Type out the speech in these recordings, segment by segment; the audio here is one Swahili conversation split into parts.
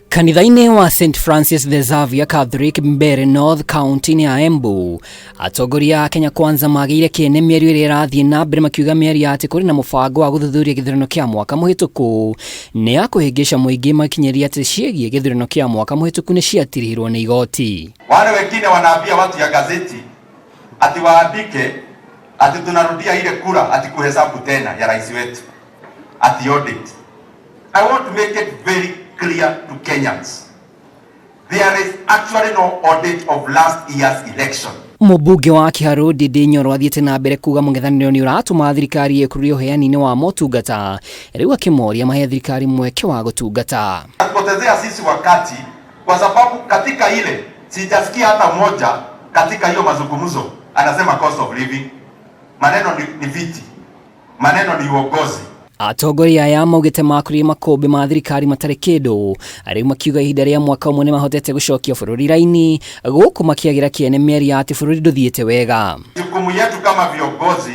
Kanitha-inĩ wa St Francis the Xavier Catholic Mbere North County ya Embu, atongoria a Kenya Kwanza magĩire kĩene mĩario ĩrĩa ĩrathiĩ na mbere makiuga mĩario atĩ kũrĩ na mũbango wa gũthuthuria gĩthurano kĩa mwaka mũhĩtũku nĩ ya kũhĩngĩca mũingĩ makinyĩria atĩ ciĩgiĩ gĩthurano kĩa mwaka mũhĩtũku nĩ ciatirirwo nĩ igoti. Wale wengine wanaambia watu ya gazeti ati waandike ati tunarudia ile kura ati kuhesabu tena ya rais wetu ati audit. I want to make it very clear to Kenyans. There is actually no audit of last year's election. Mũmbunge wa Kiharu Ndindi Nyoro athiĩte na mbere kuga mũng'ethanĩro nĩ ũratũma thirikari ĩkũrie ũheani-inĩ wa motungata, rĩu akĩmoria mahe thirikari mweke wa gũtungata. Kupotezea sisi wakati kwa sababu katika ile sijasikia hata mmoja katika hiyo mazungumzo anasema cost of living. Maneno ni viti. Maneno ni uongozi. Atongoria aya maugĩte makũrire makũmbĩ ma thirikari matarĩ kĩndũ, arĩu makiuga ihinda rĩa mwaka ũmwe nĩ mahotete gũcokia bũrũri raini gũkũ makĩagĩra kĩene mĩario atĩ bũrũri ndũthiĩte wega. Jukumu yetu kama viongozi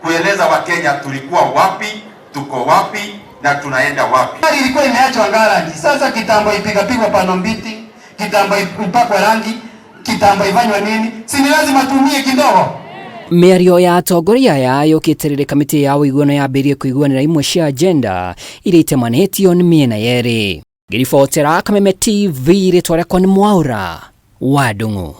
kueleza Wakenya tulikuwa wapi, tuko wapi na tunaenda wapi. Gari ilikuwa imeachwa ngarani, sasa kitambo ipigapigwa pano mbiti, kitambo ipakwe rangi, kitambo ifanywe nini, si ni lazima tumie kidogo. Mĩario ya atongoria aya yũkĩte rĩrĩ kamĩtĩ ya WUIGUANO yambĩrĩrie kũiguanĩra imwe cia agenda iria itemanĩtio nĩ mĩena yerĩ. Ngĩribotera Kameme TV, rĩtwa rĩakwa nĩ MWAURA wa NDUNG'U.